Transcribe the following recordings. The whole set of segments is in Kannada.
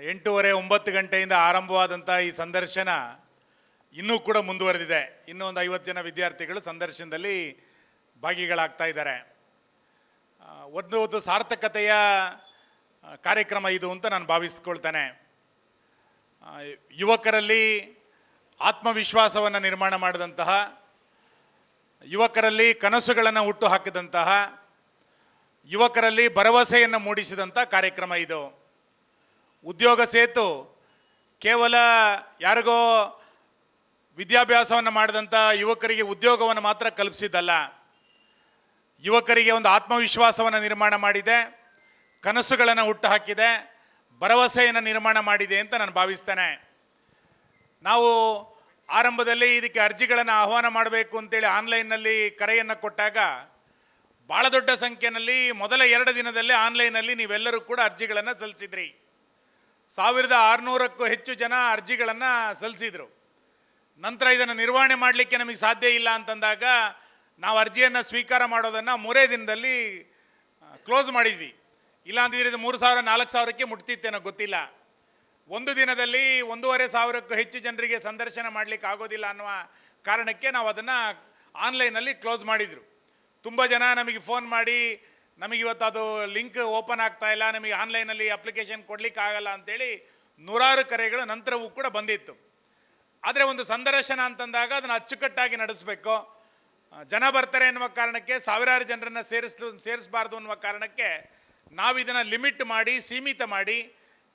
8:30 9 ಗಂಟೆಯಿಂದ ಆರಂಭವಾದಂಥ ಈ ಸಂದರ್ಶನ ಇನ್ನೂ ಕೂಡ ಮುಂದುವರೆದಿದೆ. ಇನ್ನೂ ಒಂದು 50 ಜನ ವಿದ್ಯಾರ್ಥಿಗಳು ಸಂದರ್ಶನದಲ್ಲಿ ಭಾಗಿಗಳಾಗ್ತಾ ಇದ್ದಾರೆ. ಒಂದು ಸಾರ್ಥಕತೆಯ ಕಾರ್ಯಕ್ರಮ ಇದು ಅಂತ ನಾನು ಭಾವಿಸ್ಕೊಳ್ತೇನೆ. ಯುವಕರಲ್ಲಿ ಆತ್ಮವಿಶ್ವಾಸವನ್ನು ನಿರ್ಮಾಣ ಮಾಡಿದಂತಹ, ಯುವಕರಲ್ಲಿ ಕನಸುಗಳನ್ನು ಹುಟ್ಟು ಹಾಕಿದಂತಹ, ಯುವಕರಲ್ಲಿ ಭರವಸೆಯನ್ನು ಮೂಡಿಸಿದಂಥ ಕಾರ್ಯಕ್ರಮ ಇದು. ಉದ್ಯೋಗ ಸೇತು ಕೇವಲ ಯಾರಿಗೋ ವಿದ್ಯಾಭ್ಯಾಸವನ್ನು ಮಾಡಿದಂಥ ಯುವಕರಿಗೆ ಉದ್ಯೋಗವನ್ನು ಮಾತ್ರ ಕಲ್ಪಿಸಿದ್ದಲ್ಲ, ಯುವಕರಿಗೆ ಒಂದು ಆತ್ಮವಿಶ್ವಾಸವನ್ನು ನಿರ್ಮಾಣ ಮಾಡಿದೆ, ಕನಸುಗಳನ್ನು ಹುಟ್ಟು ಹಾಕಿದೆ, ಭರವಸೆಯನ್ನು ನಿರ್ಮಾಣ ಮಾಡಿದೆ ಅಂತ ನಾನು ಭಾವಿಸ್ತೇನೆ. ನಾವು ಆರಂಭದಲ್ಲಿ ಇದಕ್ಕೆ ಅರ್ಜಿಗಳನ್ನು ಆಹ್ವಾನ ಮಾಡಬೇಕು ಅಂತೇಳಿ ಆನ್ಲೈನ್ನಲ್ಲಿ ಕರೆಯನ್ನು ಕೊಟ್ಟಾಗ ಭಾಳ ದೊಡ್ಡ ಸಂಖ್ಯೆಯಲ್ಲಿ ಮೊದಲ 2 ದಿನದಲ್ಲೇ ಆನ್ಲೈನಲ್ಲಿ ನೀವೆಲ್ಲರೂ ಕೂಡ ಅರ್ಜಿಗಳನ್ನು ಸಲ್ಲಿಸಿದ್ರಿ. 1600ಕ್ಕೂ ಹೆಚ್ಚು ಜನ ಅರ್ಜಿಗಳನ್ನು ಸಲ್ಲಿಸಿದರು. ನಂತರ ಇದನ್ನು ನಿರ್ವಹಣೆ ಮಾಡಲಿಕ್ಕೆ ನಮಗೆ ಸಾಧ್ಯ ಇಲ್ಲ ಅಂತಂದಾಗ ನಾವು ಅರ್ಜಿಯನ್ನು ಸ್ವೀಕಾರ ಮಾಡೋದನ್ನು 3 ದಿನದಲ್ಲಿ ಕ್ಲೋಸ್ ಮಾಡಿದ್ವಿ. ಇಲ್ಲಾಂದಿದ್ರೆ ಇದು 3000 4000ಕ್ಕೆ ಮುಟ್ತಿತ್ತೇನೋ ಗೊತ್ತಿಲ್ಲ. ಒಂದು ದಿನದಲ್ಲಿ 1500ಕ್ಕೂ ಹೆಚ್ಚು ಜನರಿಗೆ ಸಂದರ್ಶನ ಮಾಡಲಿಕ್ಕೆ ಆಗೋದಿಲ್ಲ ಅನ್ನುವ ಕಾರಣಕ್ಕೆ ನಾವು ಅದನ್ನು ಆನ್ಲೈನಲ್ಲಿ ಕ್ಲೋಸ್ ಮಾಡಿದರು. ತುಂಬ ಜನ ನಮಗೆ ಫೋನ್ ಮಾಡಿ ನಮಗೆ ಇವತ್ತು ಅದು ಲಿಂಕ್ ಓಪನ್ ಆಗ್ತಾ ಇಲ್ಲ, ನಮಗೆ ಆನ್ಲೈನಲ್ಲಿ ಅಪ್ಲಿಕೇಶನ್ ಕೊಡಲಿಕ್ಕೆ ಆಗಲ್ಲ ಅಂತೇಳಿ ನೂರಾರು ಕರೆಗಳು ನಂತರವೂ ಕೂಡ ಬಂದಿತ್ತು. ಆದರೆ ಒಂದು ಸಂದರ್ಶನ ಅಂತಂದಾಗ ಅದನ್ನು ಅಚ್ಚುಕಟ್ಟಾಗಿ ನಡೆಸಬೇಕು. ಜನ ಬರ್ತಾರೆ ಎನ್ನುವ ಕಾರಣಕ್ಕೆ ಸಾವಿರಾರು ಜನರನ್ನು ಸೇರಿಸಬಾರ್ದು ಅನ್ನುವ ಕಾರಣಕ್ಕೆ ನಾವು ಇದನ್ನು ಲಿಮಿಟ್ ಮಾಡಿ, ಸೀಮಿತ ಮಾಡಿ,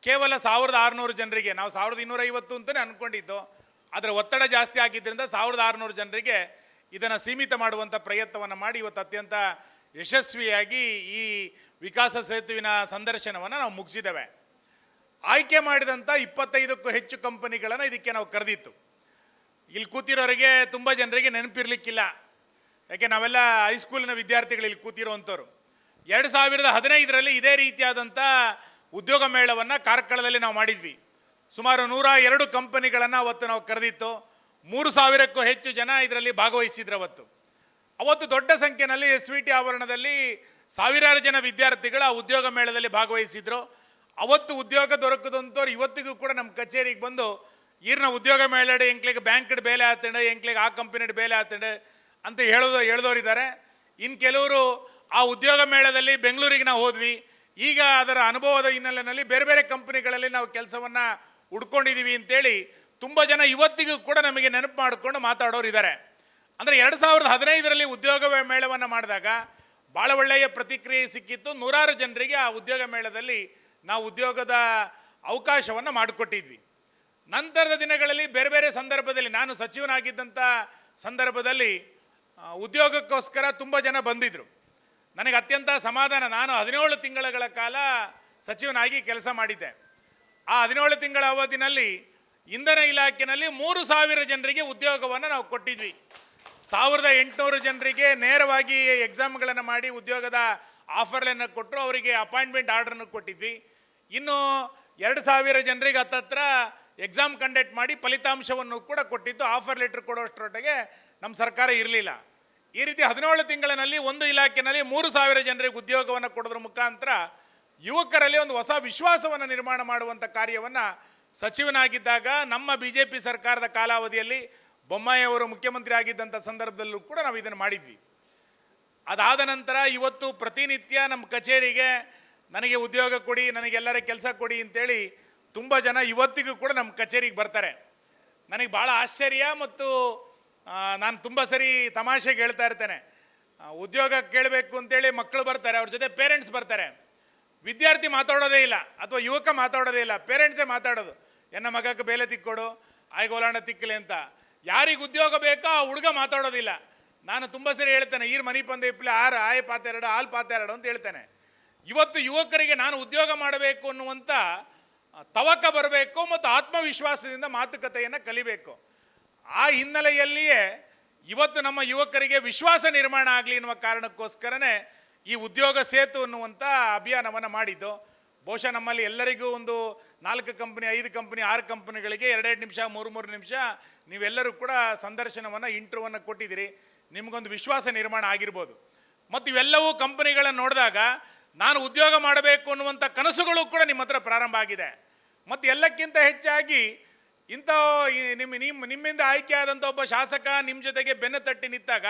ಕೇವಲ 1600 ಜನರಿಗೆ, ನಾವು 1250 ಅಂತಲೇ ಅಂದ್ಕೊಂಡಿದ್ದು, ಅದರ ಒತ್ತಡ ಜಾಸ್ತಿ ಆಗಿದ್ದರಿಂದ 1600 ಜನರಿಗೆ ಇದನ್ನು ಸೀಮಿತ ಮಾಡುವಂಥ ಪ್ರಯತ್ನವನ್ನು ಮಾಡಿ ಇವತ್ತು ಅತ್ಯಂತ ಯಶಸ್ವಿಯಾಗಿ ಈ ವಿಕಾಸ ಸೇತುವಿನ ಸಂದರ್ಶನವನ್ನು ನಾವು ಮುಗಿಸಿದ್ದೇವೆ. ಆಯ್ಕೆ ಮಾಡಿದಂಥ 25ಕ್ಕೂ ಹೆಚ್ಚು ಕಂಪನಿಗಳನ್ನು ಇದಕ್ಕೆ ನಾವು ಕರೆದಿತ್ತು. ಇಲ್ಲಿ ಕೂತಿರೋರಿಗೆ ತುಂಬ ಜನರಿಗೆ ನೆನಪಿರಲಿಕ್ಕಿಲ್ಲ, ಯಾಕೆ ನಾವೆಲ್ಲ ಹೈಸ್ಕೂಲಿನ ವಿದ್ಯಾರ್ಥಿಗಳು ಇಲ್ಲಿ ಕೂತಿರೋವಂಥವ್ರು. 2015ರಲ್ಲಿ ಇದೇ ರೀತಿಯಾದಂಥ ಉದ್ಯೋಗ ಮೇಳವನ್ನು ಕಾರ್ಕಳದಲ್ಲಿ ನಾವು ಮಾಡಿದ್ವಿ. ಸುಮಾರು 102 ಕಂಪನಿಗಳನ್ನು ಅವತ್ತು ನಾವು ಕರೆದಿತ್ತು. 3000ಕ್ಕೂ ಹೆಚ್ಚು ಜನ ಇದರಲ್ಲಿ ಭಾಗವಹಿಸಿದ್ರು. ಅವತ್ತು ದೊಡ್ಡ ಸಂಖ್ಯೆಯಲ್ಲಿ SVT ಆವರಣದಲ್ಲಿ ಸಾವಿರಾರು ಜನ ವಿದ್ಯಾರ್ಥಿಗಳು ಆ ಉದ್ಯೋಗ ಮೇಳದಲ್ಲಿ ಭಾಗವಹಿಸಿದ್ರು. ಅವತ್ತು ಉದ್ಯೋಗ ದೊರಕದಂಥವ್ರು ಇವತ್ತಿಗೂ ಕೂಡ ನಮ್ಮ ಕಚೇರಿಗೆ ಬಂದು ಈರಿನ ಉದ್ಯೋಗ ಮೇಳಡೆ ಎಂಕ್ಲಿಗೆ ಬ್ಯಾಂಕ್ಡ್ ಬೇಲೆ ಆತಂಡೆ, ಎಂಕ್ಲಿಗೆ ಆ ಕಂಪನಿಡ್ ಬೇಲೆ ಆತಂಡೆ ಅಂತ ಹೇಳೋರಿದ್ದಾರೆ. ಇನ್ನು ಕೆಲವರು ಆ ಉದ್ಯೋಗ ಮೇಳದಲ್ಲಿ ಬೆಂಗಳೂರಿಗೆ ನಾವು ಹೋದ್ವಿ, ಈಗ ಅದರ ಅನುಭವದ ಹಿನ್ನೆಲೆಯಲ್ಲಿ ಬೇರೆ ಬೇರೆ ಕಂಪನಿಗಳಲ್ಲಿ ನಾವು ಕೆಲಸವನ್ನು ಹುಡ್ಕೊಂಡಿದ್ದೀವಿ ಅಂತೇಳಿ ತುಂಬ ಜನ ಇವತ್ತಿಗೂ ಕೂಡ ನಮಗೆ ನೆನಪು ಮಾಡಿಕೊಂಡು ಮಾತಾಡೋರು ಇದ್ದಾರೆ. ಅಂದರೆ 2015ರಲ್ಲಿ ಉದ್ಯೋಗ ಮೇಳವನ್ನು ಮಾಡಿದಾಗ ಭಾಳ ಒಳ್ಳೆಯ ಪ್ರತಿಕ್ರಿಯೆ ಸಿಕ್ಕಿತ್ತು. ನೂರಾರು ಜನರಿಗೆ ಆ ಉದ್ಯೋಗ ಮೇಳದಲ್ಲಿ ನಾವು ಉದ್ಯೋಗದ ಅವಕಾಶವನ್ನು ಮಾಡಿಕೊಟ್ಟಿದ್ವಿ. ನಂತರದ ದಿನಗಳಲ್ಲಿ ಬೇರೆ ಬೇರೆ ಸಂದರ್ಭದಲ್ಲಿ, ನಾನು ಸಚಿವನಾಗಿದ್ದಂಥ ಸಂದರ್ಭದಲ್ಲಿ ಉದ್ಯೋಗಕ್ಕೋಸ್ಕರ ತುಂಬ ಜನ ಬಂದಿದ್ದರು. ನನಗೆ ಅತ್ಯಂತ ಸಮಾಧಾನ. ನಾನು 17 ತಿಂಗಳ ಕಾಲ ಸಚಿವನಾಗಿ ಕೆಲಸ ಮಾಡಿದ್ದೆ. ಆ 17 ತಿಂಗಳ ಅವಧಿನಲ್ಲಿ ಇಂಧನ ಇಲಾಖೆಯಲ್ಲಿ 3000 ಜನರಿಗೆ ಉದ್ಯೋಗವನ್ನು ನಾವು ಕೊಟ್ಟಿದ್ವಿ. 1800 ಜನರಿಗೆ ನೇರವಾಗಿ ಎಕ್ಸಾಮ್ಗಳನ್ನು ಮಾಡಿ ಉದ್ಯೋಗದ ಆಫರ್ಗಳನ್ನು ಕೊಟ್ಟರು, ಅವರಿಗೆ ಅಪಾಯಿಂಟ್ಮೆಂಟ್ ಆರ್ಡ್ರನ್ನು ಕೊಟ್ಟಿದ್ವಿ. ಇನ್ನು 2000 ಜನರಿಗೆ ಹತ್ತತ್ರ ಎಕ್ಸಾಮ್ ಕಂಡಕ್ಟ್ ಮಾಡಿ ಫಲಿತಾಂಶವನ್ನು ಕೂಡ ಕೊಟ್ಟಿದ್ದು. ಆಫರ್ ಲೆಟ್ರ್ ಕೊಡೋಷ್ಟರೊಟ್ಟಿಗೆ ನಮ್ಮ ಸರ್ಕಾರ ಇರಲಿಲ್ಲ. ಈ ರೀತಿ 17 ತಿಂಗಳಿನಲ್ಲಿ ಒಂದು ಇಲಾಖೆಯಲ್ಲಿ 3000 ಜನರಿಗೆ ಉದ್ಯೋಗವನ್ನು ಕೊಡೋದ್ರ ಮುಖಾಂತರ ಯುವಕರಲ್ಲಿ ಒಂದು ಹೊಸ ವಿಶ್ವಾಸವನ್ನು ನಿರ್ಮಾಣ ಮಾಡುವಂಥ ಕಾರ್ಯವನ್ನು ಸಚಿವನಾಗಿದ್ದಾಗ ನಮ್ಮ BJP ಸರ್ಕಾರದ ಕಾಲಾವಧಿಯಲ್ಲಿ ಬೊಮ್ಮಾಯಿ ಅವರು ಮುಖ್ಯಮಂತ್ರಿ ಆಗಿದ್ದಂಥ ಸಂದರ್ಭದಲ್ಲೂ ಕೂಡ ನಾವು ಇದನ್ನು ಮಾಡಿದ್ವಿ. ಅದಾದ ನಂತರ ಇವತ್ತು ಪ್ರತಿನಿತ್ಯ ನಮ್ಮ ಕಚೇರಿಗೆ ನನಗೆ ಉದ್ಯೋಗ ಕೊಡಿ, ನನಗೆಲ್ಲರ ಕೆಲಸ ಕೊಡಿ ಅಂತೇಳಿ ತುಂಬ ಜನ ಇವತ್ತಿಗೂ ಕೂಡ ನಮ್ಮ ಕಚೇರಿಗೆ ಬರ್ತಾರೆ. ನನಗೆ ಭಾಳ ಆಶ್ಚರ್ಯ ಮತ್ತು ನಾನು ತುಂಬ ಸರಿ ತಮಾಷೆಗೆ ಹೇಳ್ತಾ ಇರ್ತೇನೆ, ಉದ್ಯೋಗ ಕೇಳಬೇಕು ಅಂತೇಳಿ ಮಕ್ಕಳು ಬರ್ತಾರೆ, ಅವ್ರ ಜೊತೆ ಪೇರೆಂಟ್ಸ್ ಬರ್ತಾರೆ. ವಿದ್ಯಾರ್ಥಿ ಮಾತಾಡೋದೇ ಇಲ್ಲ ಅಥವಾ ಯುವಕ ಮಾತಾಡೋದೇ ಇಲ್ಲ, ಪೇರೆಂಟ್ಸೇ ಮಾತಾಡೋದು. ಎನ್ನ ಮಗಕ್ಕೆ ಬೇಲೆ ತಿಕ್ಕೊಡು, ಆಯ್ಗೋಲಾಣ ತಿಕ್ಕಲೆ ಅಂತ. ಯಾರಿಗೆ ಉದ್ಯೋಗ ಬೇಕೋ ಆ ಹುಡುಗ ಮಾತಾಡೋದಿಲ್ಲ. ನಾನು ತುಂಬ ಸರಿ ಹೇಳ್ತೇನೆ, ಈರ್ ಮನಿ ಪಂದೆ ಇಪ್ಪಲೆ 6 ಆಯ್ ಪಾತೆರಡು ಹಾಲು ಪಾತೆರಡು ಅಂತ ಹೇಳ್ತೇನೆ. ಇವತ್ತು ಯುವಕರಿಗೆ ನಾನು ಉದ್ಯೋಗ ಮಾಡಬೇಕು ಅನ್ನುವಂಥ ತವಕ ಬರಬೇಕು ಮತ್ತು ಆತ್ಮವಿಶ್ವಾಸದಿಂದ ಮಾತುಕತೆಯನ್ನು ಕಲಿಬೇಕು. ಆ ಹಿನ್ನೆಲೆಯಲ್ಲಿಯೇ ಇವತ್ತು ನಮ್ಮ ಯುವಕರಿಗೆ ವಿಶ್ವಾಸ ನಿರ್ಮಾಣ ಆಗಲಿ ಎನ್ನುವ ಕಾರಣಕ್ಕೋಸ್ಕರನೇ ಈ ಉದ್ಯೋಗ ಸೇತು ಅನ್ನುವಂಥ ಅಭಿಯಾನವನ್ನು ಮಾಡಿದ್ದು. ಬಹುಶಃ ನಮ್ಮಲ್ಲಿ ಎಲ್ಲರಿಗೂ ಒಂದು 4 ಕಂಪನಿ 5 ಕಂಪನಿ 6 ಕಂಪನಿಗಳಿಗೆ 2 ನಿಮಿಷ 3 ನಿಮಿಷ ನೀವೆಲ್ಲರೂ ಕೂಡ ಸಂದರ್ಶನವನ್ನು ಇಂಟರ್ವ್ಯೂವನ್ನು ಕೊಟ್ಟಿದ್ದೀರಿ. ನಿಮಗೊಂದು ವಿಶ್ವಾಸ ನಿರ್ಮಾಣ ಆಗಿರ್ಬೋದು. ಮತ್ತು ಇವೆಲ್ಲವೂ ಕಂಪನಿಗಳನ್ನು ನೋಡಿದಾಗ ನಾನು ಉದ್ಯೋಗ ಮಾಡಬೇಕು ಅನ್ನುವಂಥ ಕನಸುಗಳು ಕೂಡ ನಿಮ್ಮ ಹತ್ರ ಪ್ರಾರಂಭ ಆಗಿದೆ. ಮತ್ತು ಎಲ್ಲಕ್ಕಿಂತ ಹೆಚ್ಚಾಗಿ ಇಂಥ ನಿಮ್ಮಿಂದ ಆಯ್ಕೆ ಆದಂಥ ಒಬ್ಬ ಶಾಸಕ ನಿಮ್ಮ ಜೊತೆಗೆ ಬೆನ್ನು ತಟ್ಟಿ ನಿಂತಾಗ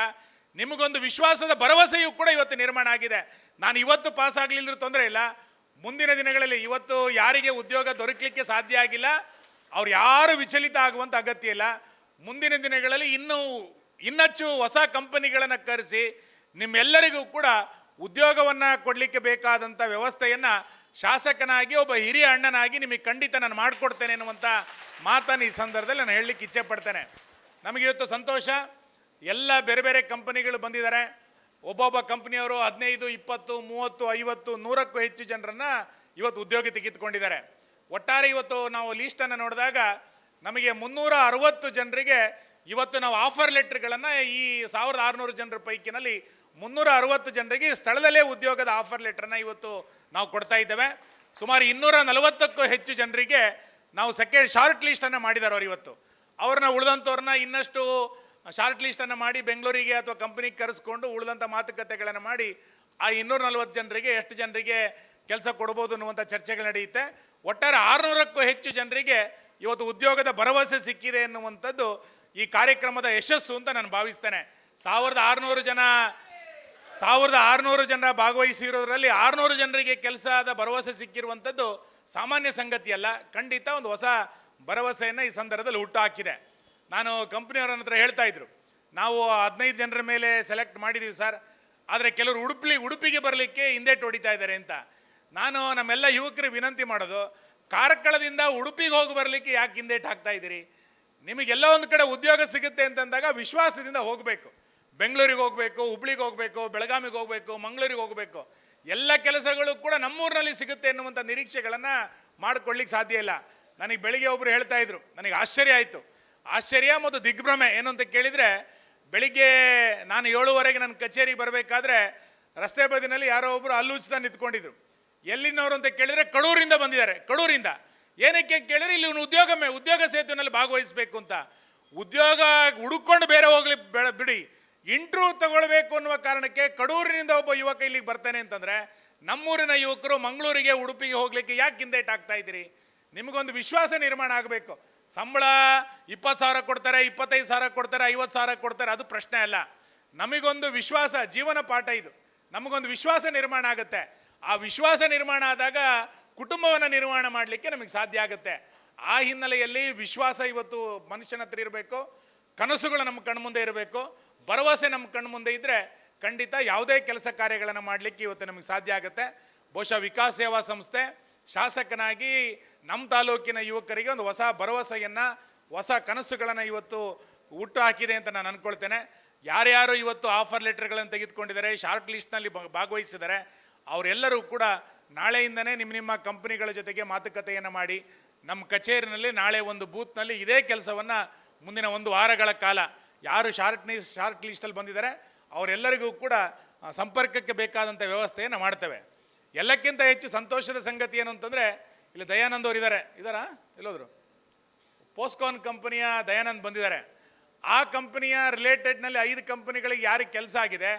ನಿಮಗೊಂದು ವಿಶ್ವಾಸದ ಭರವಸೆಯೂ ಕೂಡ ಇವತ್ತು ನಿರ್ಮಾಣ ಆಗಿದೆ. ನಾನು ಇವತ್ತು ಪಾಸ್ ಆಗಲಿಲ್ಲದ್ರೂ ತೊಂದರೆ ಇಲ್ಲ, ಮುಂದಿನ ದಿನಗಳಲ್ಲಿ ಇವತ್ತು ಯಾರಿಗೆ ಉದ್ಯೋಗ ದೊರಕಲಿಕ್ಕೆ ಸಾಧ್ಯ ಆಗಿಲ್ಲ ಅವ್ರು ಯಾರು ವಿಚಲಿತ ಆಗುವಂಥ ಅಗತ್ಯ ಇಲ್ಲ. ಮುಂದಿನ ದಿನಗಳಲ್ಲಿ ಇನ್ನಷ್ಟು ಹೊಸ ಕಂಪನಿಗಳನ್ನು ಕರೆಸಿ ನಿಮ್ಮೆಲ್ಲರಿಗೂ ಕೂಡ ಉದ್ಯೋಗವನ್ನು ಕೊಡಲಿಕ್ಕೆ ಬೇಕಾದಂಥ ವ್ಯವಸ್ಥೆಯನ್ನು ಶಾಸಕನಾಗಿ ಒಬ್ಬ ಹಿರಿಯ ಅಣ್ಣನಾಗಿ ನಿಮಗೆ ಖಂಡಿತ ನಾನು ಮಾಡಿಕೊಡ್ತೇನೆ ಅನ್ನುವಂಥ ಮಾತನ್ನು ಈ ಸಂದರ್ಭದಲ್ಲಿ ನಾನು ಹೇಳಲಿಕ್ಕೆ ಇಚ್ಛೆ ಪಡ್ತೇನೆ. ನಮಗೆ ಇವತ್ತು ಸಂತೋಷ, ಎಲ್ಲ ಬೇರೆ ಬೇರೆ ಕಂಪನಿಗಳು ಬಂದಿದ್ದಾರೆ. ಒಬ್ಬೊಬ್ಬ ಕಂಪನಿಯವರು 15, 20, 30, 50, 100ಕ್ಕೂ ಹೆಚ್ಚು ಜನರನ್ನು ಇವತ್ತು ಉದ್ಯೋಗ ತೆಗೆದುಕೊಂಡಿದ್ದಾರೆ. ಒಟ್ಟಾರೆ ಇವತ್ತು ನಾವು ಲೀಸ್ಟನ್ನು ನೋಡಿದಾಗ ನಮಗೆ 360 ಜನರಿಗೆ ಇವತ್ತು ನಾವು ಆಫರ್ ಲೆಟ್ರ್ಗಳನ್ನು ಈ 1600 ಜನರ ಪೈಕಿನಲ್ಲಿ 360 ಜನರಿಗೆ ಸ್ಥಳದಲ್ಲೇ ಉದ್ಯೋಗದ ಆಫರ್ ಲೆಟ್ರನ್ನು ಇವತ್ತು ನಾವು ಕೊಡ್ತಾ ಇದ್ದೇವೆ. ಸುಮಾರು 240ಕ್ಕೂ ಹೆಚ್ಚು ಜನರಿಗೆ ನಾವು ಶಾರ್ಟ್ ಲಿಸ್ಟನ್ನು ಮಾಡಿದ್ದಾರೆ. ಅವರು ಇವತ್ತು ಅವ್ರನ್ನ ಉಳಿದಂಥವ್ರನ್ನ ಇನ್ನಷ್ಟು ಶಾರ್ಟ್ ಲಿಸ್ಟನ್ನು ಮಾಡಿ ಬೆಂಗಳೂರಿಗೆ ಅಥವಾ ಕಂಪನಿಗೆ ಕರೆಸ್ಕೊಂಡು ಉಳಿದಂಥ ಮಾತುಕತೆಗಳನ್ನು ಮಾಡಿ ಆ 240 ಜನರಿಗೆ ಎಷ್ಟು ಜನರಿಗೆ ಕೆಲಸ ಕೊಡ್ಬೋದು ಅನ್ನುವಂಥ ಚರ್ಚೆಗಳು ನಡೆಯುತ್ತೆ. ಒಟ್ಟಾರೆ 600ಕ್ಕೂ ಹೆಚ್ಚು ಜನರಿಗೆ ಇವತ್ತು ಉದ್ಯೋಗದ ಭರವಸೆ ಸಿಕ್ಕಿದೆ ಎನ್ನುವಂಥದ್ದು ಈ ಕಾರ್ಯಕ್ರಮದ ಯಶಸ್ಸು ಅಂತ ನಾನು ಭಾವಿಸ್ತೇನೆ. 1600 ಜನ ಭಾಗವಹಿಸಿರೋದ್ರಲ್ಲಿ 600 ಜನರಿಗೆ ಕೆಲಸದ ಭರವಸೆ ಸಿಕ್ಕಿರುವಂಥದ್ದು ಸಾಮಾನ್ಯ ಸಂಗತಿಯಲ್ಲ. ಖಂಡಿತ ಒಂದು ಹೊಸ ಭರವಸೆಯನ್ನು ಈ ಸಂದರ್ಭದಲ್ಲಿ ಹುಟ್ಟು ಹಾಕಿದೆ. ನಾನು ಕಂಪ್ನಿಯವರ ಹತ್ರ ಹೇಳ್ತಾ ಇದ್ರು, ನಾವು 15 ಜನರ ಮೇಲೆ ಸೆಲೆಕ್ಟ್ ಮಾಡಿದ್ದೀವಿ ಸರ್, ಆದರೆ ಕೆಲವರು ಉಡುಪಿಗೆ ಬರಲಿಕ್ಕೆ ಹಿಂದೇಟು ಹೊಡಿತಾ ಇದ್ದಾರೆ ಅಂತ. ನಾನು ನಮ್ಮೆಲ್ಲ ಯುವಕರಿಗೆ ವಿನಂತಿ ಮಾಡೋದು, ಕಾರ್ಕಳದಿಂದ ಉಡುಪಿಗೆ ಹೋಗಿ ಬರಲಿಕ್ಕೆ ಯಾಕೆ ಹಿಂದೇಟು ಹಾಕ್ತಾ ಇದ್ದೀರಿ? ನಿಮಗೆಲ್ಲ ಒಂದು ಕಡೆ ಉದ್ಯೋಗ ಸಿಗುತ್ತೆ ಅಂತಂದಾಗ ವಿಶ್ವಾಸದಿಂದ ಹೋಗಬೇಕು. ಬೆಂಗಳೂರಿಗೆ ಹೋಗಬೇಕು, ಹುಬ್ಳಿಗೆ ಹೋಗಬೇಕು, ಬೆಳಗಾವಿಗೆ ಹೋಗಬೇಕು, ಮಂಗಳೂರಿಗೆ ಹೋಗಬೇಕು. ಎಲ್ಲ ಕೆಲಸಗಳು ಕೂಡ ನಮ್ಮೂರಿನಲ್ಲಿ ಸಿಗುತ್ತೆ ಎನ್ನುವಂಥ ನಿರೀಕ್ಷೆಗಳನ್ನು ಮಾಡಿಕೊಳ್ಳಿಕ್ಕೆ ಸಾಧ್ಯ ಇಲ್ಲ. ನನಗೆ ಬೆಳಿಗ್ಗೆ ಒಬ್ಬರು ಹೇಳ್ತಾ ಇದ್ರು, ನನಗೆ ಆಶ್ಚರ್ಯ ಆಯಿತು. ಆಶ್ಚರ್ಯ ಮತ್ತು ದಿಗ್ಭ್ರಮೆ ಏನು ಅಂತ ಕೇಳಿದರೆ, ಬೆಳಿಗ್ಗೆ ನಾನು 7:30ಗೆ ನನ್ನ ಕಚೇರಿಗೆ ಬರಬೇಕಾದ್ರೆ ರಸ್ತೆ ಬದಿನಲ್ಲಿ ಯಾರೋ ಒಬ್ಬರು ಹಲ್ಲುಚ್ತಾ ನಿಂತ್ಕೊಂಡಿದ್ರು. ಎಲ್ಲಿನವರು ಅಂತ ಕೇಳಿದರೆ ಕಡೂರಿಂದ ಬಂದಿದ್ದಾರೆ. ಕಡೂರಿಂದ ಏನಕ್ಕೆ ಕೇಳಿದ್ರೆ ಇಲ್ಲಿ ಉದ್ಯೋಗ ಸೇತುವಿನಲ್ಲಿ ಭಾಗವಹಿಸಬೇಕು ಅಂತ. ಉದ್ಯೋಗ ಹುಡುಕೊಂಡು ಬೇರೆ ಹೋಗ್ಲಿ ಬಿಡಿ, ಇಂಟರ್ವ್ಯೂ ತಗೊಳ್ಬೇಕು ಅನ್ನುವ ಕಾರಣಕ್ಕೆ ಕಡೂರಿನಿಂದ ಒಬ್ಬ ಯುವಕ ಇಲ್ಲಿಗೆ ಬರ್ತಾನೆ ಅಂತಂದರೆ ನಮ್ಮೂರಿನ ಯುವಕರು ಮಂಗಳೂರಿಗೆ ಉಡುಪಿಗೆ ಹೋಗ್ಲಿಕ್ಕೆ ಯಾಕೆ ಹಿಂದೇಟು ಹಾಕ್ತಾ ಇದ್ದೀರಿ? ನಿಮಗೊಂದು ವಿಶ್ವಾಸ ನಿರ್ಮಾಣ ಆಗಬೇಕು. ಸಂಬಳ 20,000 ಕೊಡ್ತಾರೆ, 25,000 ಕೊಡ್ತಾರೆ, 50,000 ಕೊಡ್ತಾರೆ, ಅದು ಪ್ರಶ್ನೆ ಅಲ್ಲ. ನಮಗೊಂದು ವಿಶ್ವಾಸ, ಜೀವನ ಪಾಠ ಇದು. ನಮಗೊಂದು ವಿಶ್ವಾಸ ನಿರ್ಮಾಣ ಆಗುತ್ತೆ. ಆ ವಿಶ್ವಾಸ ನಿರ್ಮಾಣ ಆದಾಗ ಕುಟುಂಬವನ್ನು ನಿರ್ಮಾಣ ಮಾಡಲಿಕ್ಕೆ ನಮಗೆ ಸಾಧ್ಯ ಆಗುತ್ತೆ. ಆ ಹಿನ್ನೆಲೆಯಲ್ಲಿ ವಿಶ್ವಾಸ ಇವತ್ತು ಮನುಷ್ಯನ ಹತ್ರ ಇರಬೇಕು, ಕನಸುಗಳು ನಮ್ಮ ಕಣ್ಮುಂದೆ ಇರಬೇಕು, ಭರವಸೆ ನಮ್ಮ ಕಣ್ಮುಂದೆ ಇದ್ದರೆ ಖಂಡಿತ ಯಾವುದೇ ಕೆಲಸ ಕಾರ್ಯಗಳನ್ನು ಮಾಡಲಿಕ್ಕೆ ಇವತ್ತು ನಮಗೆ ಸಾಧ್ಯ ಆಗುತ್ತೆ. ಬಹುಶಃ ವಿಕಾಸ್ ಸೇವಾ ಸಂಸ್ಥೆ ಶಾಸಕನಾಗಿ ನಮ್ಮ ತಾಲೂಕಿನ ಯುವಕರಿಗೆ ಒಂದು ಹೊಸ ಭರವಸೆಯನ್ನು, ಹೊಸ ಕನಸುಗಳನ್ನು ಇವತ್ತು ಹುಟ್ಟು ಹಾಕಿದೆ ಅಂತ ನಾನು ಅಂದ್ಕೊಳ್ತೇನೆ. ಯಾರ್ಯಾರು ಇವತ್ತು ಆಫರ್ ಲೆಟರ್ಗಳನ್ನು ತೆಗೆದುಕೊಂಡಿದ್ದಾರೆ, ಶಾರ್ಟ್ ಲಿಸ್ಟ್ನಲ್ಲಿ ಭಾಗವಹಿಸಿದ್ದಾರೆ, ಅವರೆಲ್ಲರೂ ಕೂಡ ನಾಳೆಯಿಂದನೇ ನಿಮ್ಮ ಕಂಪನಿಗಳ ಜೊತೆಗೆ ಮಾತುಕತೆಯನ್ನು ಮಾಡಿ ನಮ್ಮ ಕಚೇರಿನಲ್ಲಿ ನಾಳೆ ಒಂದು ಬೂತ್ನಲ್ಲಿ ಇದೇ ಕೆಲಸವನ್ನು ಮುಂದಿನ 1 ವಾರಗಳ ಕಾಲ ಯಾರು ಶಾರ್ಟ್ ಲಿಸ್ಟಲ್ಲಿ ಬಂದಿದ್ದಾರೆ ಅವರೆಲ್ಲರಿಗೂ ಕೂಡ ಸಂಪರ್ಕಕ್ಕೆ ಬೇಕಾದಂಥ ವ್ಯವಸ್ಥೆಯನ್ನು ಮಾಡ್ತೇವೆ. ಎಲ್ಲಕ್ಕಿಂತ ಹೆಚ್ಚು ಸಂತೋಷದ ಸಂಗತಿ ಏನು ಅಂತಂದರೆ, ಇಲ್ಲಿ ದಯಾನಂದ್ ಅವರು ಇದ್ದಾರಾ ಎಲ್ಲೋದ್ರು? ಪೋಸ್ಕಾನ್ ಕಂಪನಿಯ ದಯಾನಂದ್ ಬಂದಿದ್ದಾರೆ. ಆ ಕಂಪನಿಯ ರಿಲೇಟೆಡ್ನಲ್ಲಿ 5 ಕಂಪನಿಗಳಿಗೆ ಯಾರಿಗೆ ಕೆಲಸ ಆಗಿದೆ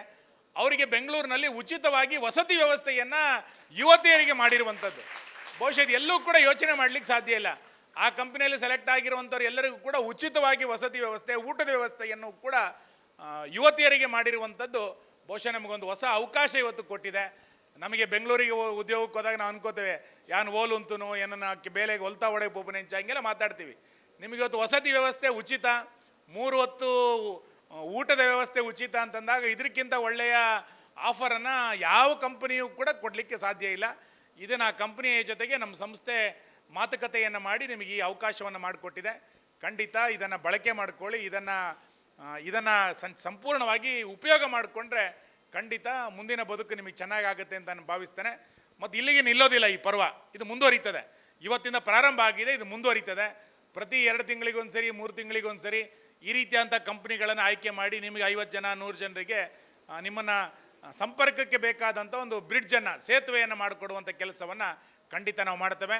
ಅವರಿಗೆ ಬೆಂಗಳೂರಿನಲ್ಲಿ ಉಚಿತವಾಗಿ ವಸತಿ ವ್ಯವಸ್ಥೆಯನ್ನು ಯುವತಿಯರಿಗೆ ಮಾಡಿರುವಂಥದ್ದು. ಬಹುಶಃ ಇದು ಎಲ್ಲೂ ಕೂಡ ಯೋಚನೆ ಮಾಡಲಿಕ್ಕೆ ಸಾಧ್ಯ ಇಲ್ಲ. ಆ ಕಂಪನಿಯಲ್ಲಿ ಸೆಲೆಕ್ಟ್ ಆಗಿರುವಂಥವ್ರು ಎಲ್ಲರಿಗೂ ಕೂಡ ಉಚಿತವಾಗಿ ವಸತಿ ವ್ಯವಸ್ಥೆ, ಊಟದ ವ್ಯವಸ್ಥೆಯನ್ನು ಕೂಡ ಯುವತಿಯರಿಗೆ ಮಾಡಿರುವಂಥದ್ದು ಬಹುಶಃ ನಮಗೊಂದು ಹೊಸ ಅವಕಾಶ ಇವತ್ತು ಕೊಟ್ಟಿದೆ. ನಮಗೆ ಬೆಂಗಳೂರಿಗೆ ಉದ್ಯೋಗಕ್ಕೆ ಹೋದಾಗ ನಾವು ಅನ್ಕೋತೇವೆ, ಯಾನು ಓಲು ಅಂತೂ ಏನನ್ನ ಬೇಲೆಗೆ ಹೊಲ್ತಾ ಹೊಡೆಗೆ ಒಬ್ಬನೇ ಹಂಗೆಲ್ಲ ಮಾತಾಡ್ತೀವಿ. ನಿಮಗೆ ಇವತ್ತು ವಸತಿ ವ್ಯವಸ್ಥೆ ಉಚಿತ, 3 ಹೊತ್ತು ಊಟದ ವ್ಯವಸ್ಥೆ ಉಚಿತ ಅಂತಂದಾಗ ಇದಕ್ಕಿಂತ ಒಳ್ಳೆಯ ಆಫರನ್ನು ಯಾವ ಕಂಪನಿಯೂ ಕೂಡ ಕೊಡಲಿಕ್ಕೆ ಸಾಧ್ಯ ಇಲ್ಲ. ಇದನ್ನು ಆ ಕಂಪನಿಯ ಜೊತೆಗೆ ನಮ್ಮ ಸಂಸ್ಥೆ ಮಾತುಕತೆಯನ್ನು ಮಾಡಿ ನಿಮಗೆ ಈ ಅವಕಾಶವನ್ನು ಮಾಡಿಕೊಟ್ಟಿದೆ. ಖಂಡಿತ ಇದನ್ನು ಬಳಕೆ ಮಾಡಿಕೊಳ್ಳಿ. ಇದನ್ನು ಸಂಪೂರ್ಣವಾಗಿ ಉಪಯೋಗ ಮಾಡಿಕೊಂಡ್ರೆ ಖಂಡಿತ ಮುಂದಿನ ಬದುಕು ನಿಮಗೆ ಚೆನ್ನಾಗಾಗುತ್ತೆ ಅಂತ ನಾನು ಭಾವಿಸ್ತೇನೆ. ಮತ್ತು ಇಲ್ಲಿಗೆ ನಿಲ್ಲೋದಿಲ್ಲ ಈ ಪರ್ವ, ಇದು ಮುಂದುವರಿತದೆ. ಇವತ್ತಿಂದ ಪ್ರಾರಂಭ ಆಗಿದೆ, ಇದು ಮುಂದುವರಿತದೆ. ಪ್ರತಿ 2 ತಿಂಗಳಿಗೊಂದು ಸರಿ, 3 ತಿಂಗಳಿಗೊಂದು ಸರಿ ಈ ರೀತಿಯಾದಂಥ ಕಂಪ್ನಿಗಳನ್ನು ಆಯ್ಕೆ ಮಾಡಿ ನಿಮಗೆ 50 ಜನ 100 ಜನರಿಗೆ ನಿಮ್ಮನ್ನು ಸಂಪರ್ಕಕ್ಕೆ ಬೇಕಾದಂಥ ಒಂದು ಬ್ರಿಡ್ಜನ್ನು, ಸೇತುವೆಯನ್ನು ಮಾಡಿಕೊಡುವಂಥ ಕೆಲಸವನ್ನು ಖಂಡಿತ ನಾವು ಮಾಡ್ತೇವೆ.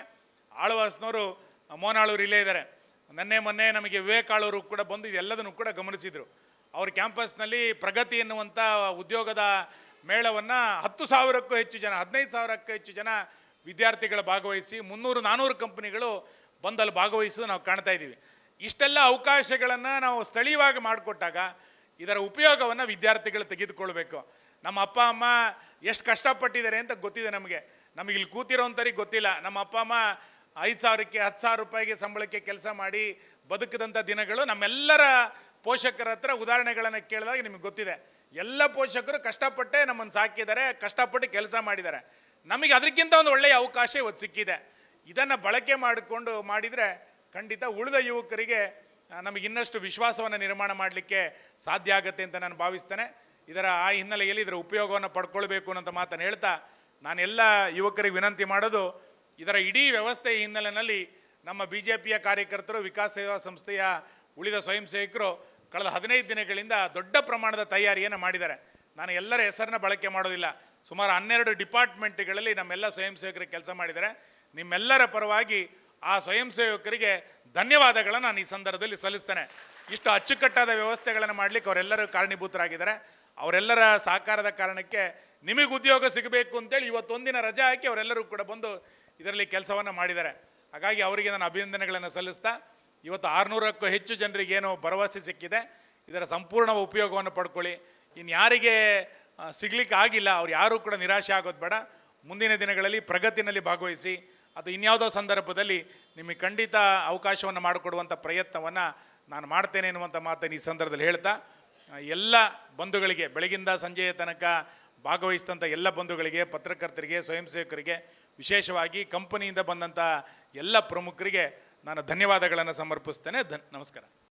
ಆಳ್ವಾಸ್ನವರು ಮೋನಾಳೂರು ಇಲ್ಲೇ ಇದ್ದಾರೆ. ಮೊನ್ನೆ ನಮಗೆ ವಿವೇಕ್ ಆಳೂರು ಕೂಡ ಬಂದು ಇದೆಲ್ಲದನ್ನು ಕೂಡ ಗಮನಿಸಿದರು. ಅವ್ರ ಕ್ಯಾಂಪಸ್ನಲ್ಲಿ ಪ್ರಗತಿ ಎನ್ನುವಂಥ ಉದ್ಯೋಗದ ಮೇಳವನ್ನು 10,000ಕ್ಕೂ ಹೆಚ್ಚು ಜನ, 15,000ಕ್ಕೂ ಹೆಚ್ಚು ಜನ ವಿದ್ಯಾರ್ಥಿಗಳ ಭಾಗವಹಿಸಿ 300-400 ಕಂಪನಿಗಳು ಬಂದಲ್ಲಿ ಭಾಗವಹಿಸೋದು ನಾವು ಕಾಣ್ತಾ ಇದ್ದೀವಿ. ಇಷ್ಟೆಲ್ಲ ಅವಕಾಶಗಳನ್ನು ನಾವು ಸ್ಥಳೀಯವಾಗಿ ಮಾಡಿಕೊಟ್ಟಾಗ ಇದರ ಉಪಯೋಗವನ್ನು ವಿದ್ಯಾರ್ಥಿಗಳು ತೆಗೆದುಕೊಳ್ಬೇಕು. ನಮ್ಮ ಅಪ್ಪ ಅಮ್ಮ ಎಷ್ಟು ಕಷ್ಟಪಟ್ಟಿದ್ದಾರೆ ಅಂತ ಗೊತ್ತಿದೆ ನಮಗೆ ಇಲ್ಲಿ ಕೂತಿರೋಂಥವ್ರಿಗೆ ಗೊತ್ತಿಲ್ಲ. ನಮ್ಮ ಅಪ್ಪ ಅಮ್ಮ 5,000ಕ್ಕೆ 10,000 ರೂಪಾಯಿಗೆ ಸಂಬಳಕ್ಕೆ ಕೆಲಸ ಮಾಡಿ ಬದುಕಿದಂಥ ದಿನಗಳು ನಮ್ಮೆಲ್ಲರ ಪೋಷಕರ ಹತ್ರ ಉದಾಹರಣೆಗಳನ್ನು ಕೇಳಿದಾಗ ನಿಮಗೆ ಗೊತ್ತಿದೆ. ಎಲ್ಲ ಪೋಷಕರು ಕಷ್ಟಪಟ್ಟೆ ನಮ್ಮನ್ನು ಸಾಕಿದ್ದಾರೆ, ಕಷ್ಟಪಟ್ಟು ಕೆಲಸ ಮಾಡಿದ್ದಾರೆ. ನಮಗೆ ಅದಕ್ಕಿಂತ ಒಂದು ಒಳ್ಳೆಯ ಅವಕಾಶ ಇವತ್ತು ಸಿಕ್ಕಿದೆ. ಇದನ್ನು ಬಳಕೆ ಮಾಡಿದರೆ ಖಂಡಿತ ಉಳಿದ ಯುವಕರಿಗೆ ನಮಗೆ ಇನ್ನಷ್ಟು ವಿಶ್ವಾಸವನ್ನು ನಿರ್ಮಾಣ ಮಾಡಲಿಕ್ಕೆ ಸಾಧ್ಯ ಆಗುತ್ತೆ ಅಂತ ನಾನು ಭಾವಿಸ್ತೇನೆ. ಆ ಹಿನ್ನೆಲೆಯಲ್ಲಿ ಇದರ ಉಪಯೋಗವನ್ನು ಪಡ್ಕೊಳ್ಬೇಕು ಅನ್ನೋಂಥ ಮಾತನ್ನು ಹೇಳ್ತಾ ನಾನು ಎಲ್ಲ ಯುವಕರಿಗೆ ವಿನಂತಿ ಮಾಡೋದು, ಇದರ ಇಡೀ ವ್ಯವಸ್ಥೆಯ ಹಿನ್ನೆಲೆಯಲ್ಲಿ ನಮ್ಮ BJPಯ ಕಾರ್ಯಕರ್ತರು, ವಿಕಾಸ ಸೇವಾ ಸಂಸ್ಥೆಯ ಉಳಿದ ಸ್ವಯಂ ಸೇವಕರು ಕಳೆದ 15 ದಿನಗಳಿಂದ ದೊಡ್ಡ ಪ್ರಮಾಣದ ತಯಾರಿಯನ್ನು ಮಾಡಿದ್ದಾರೆ. ನಾನು ಎಲ್ಲರ ಹೆಸರನ್ನ ಬಳಕೆ ಮಾಡೋದಿಲ್ಲ. ಸುಮಾರು 12 ಡಿಪಾರ್ಟ್ಮೆಂಟ್ಗಳಲ್ಲಿ ನಮ್ಮೆಲ್ಲ ಸ್ವಯಂ ಸೇವಕರು ಕೆಲಸ ಮಾಡಿದ್ದಾರೆ. ನಿಮ್ಮೆಲ್ಲರ ಪರವಾಗಿ ಆ ಸ್ವಯಂ ಸೇವಕರಿಗೆ ಧನ್ಯವಾದಗಳನ್ನು ನಾನು ಈ ಸಂದರ್ಭದಲ್ಲಿ ಸಲ್ಲಿಸ್ತೇನೆ. ಇಷ್ಟು ಅಚ್ಚುಕಟ್ಟಾದ ವ್ಯವಸ್ಥೆಗಳನ್ನು ಮಾಡಲಿಕ್ಕೆ ಅವರೆಲ್ಲರೂ ಕಾರಣೀಭೂತರಾಗಿದ್ದಾರೆ. ಅವರೆಲ್ಲರ ಸಹಕಾರದ ಕಾರಣಕ್ಕೆ ನಿಮಗೆ ಉದ್ಯೋಗ ಸಿಗಬೇಕು ಅಂತೇಳಿ ಇವತ್ತೊಂದಿನ ರಜೆ ಹಾಕಿ ಅವರೆಲ್ಲರೂ ಕೂಡ ಬಂದು ಇದರಲ್ಲಿ ಕೆಲಸವನ್ನು ಮಾಡಿದ್ದಾರೆ. ಹಾಗಾಗಿ ಅವರಿಗೆ ನಾನು ಅಭಿನಂದನೆಗಳನ್ನು ಸಲ್ಲಿಸ್ತಾ, ಇವತ್ತು 600ಕ್ಕೂ ಹೆಚ್ಚು ಜನರಿಗೆ ಏನು ಭರವಸೆ ಸಿಕ್ಕಿದೆ, ಇದರ ಸಂಪೂರ್ಣ ಉಪಯೋಗವನ್ನು ಪಡ್ಕೊಳ್ಳಿ. ಇನ್ಯಾರಿಗೆ ಸಿಗ್ಲಿಕ್ಕೆ ಆಗಿಲ್ಲ ಅವ್ರು ಯಾರೂ ಕೂಡ ನಿರಾಶೆ ಆಗೋದು ಬೇಡ. ಮುಂದಿನ ದಿನಗಳಲ್ಲಿ ಪ್ರಗತಿನಲ್ಲಿ ಭಾಗವಹಿಸಿ. ಅದು ಇನ್ಯಾವುದೋ ಸಂದರ್ಭದಲ್ಲಿ ನಿಮಗೆ ಖಂಡಿತ ಅವಕಾಶವನ್ನು ಮಾಡಿಕೊಡುವಂಥ ಪ್ರಯತ್ನವನ್ನು ನಾನು ಮಾಡ್ತೇನೆ ಎನ್ನುವಂಥ ಮಾತನ್ನು ಈ ಸಂದರ್ಭದಲ್ಲಿ ಹೇಳ್ತಾ, ಎಲ್ಲ ಬಂಧುಗಳಿಗೆ ಬೆಳಗಿಂದ ಸಂಜೆಯ ತನಕ ಭಾಗವಹಿಸಿದಂಥ ಎಲ್ಲ ಬಂಧುಗಳಿಗೆ, ಪತ್ರಕರ್ತರಿಗೆ, ಸ್ವಯಂ ಸೇವಕರಿಗೆ, ವಿಶೇಷವಾಗಿ ಕಂಪನಿಯಿಂದ ಬಂದಂಥ ಎಲ್ಲ ಪ್ರಮುಖರಿಗೆ ನಾನು ಧನ್ಯವಾದಗಳನ್ನು ಸಮರ್ಪಿಸ್ತೇನೆ. ನಮಸ್ಕಾರ.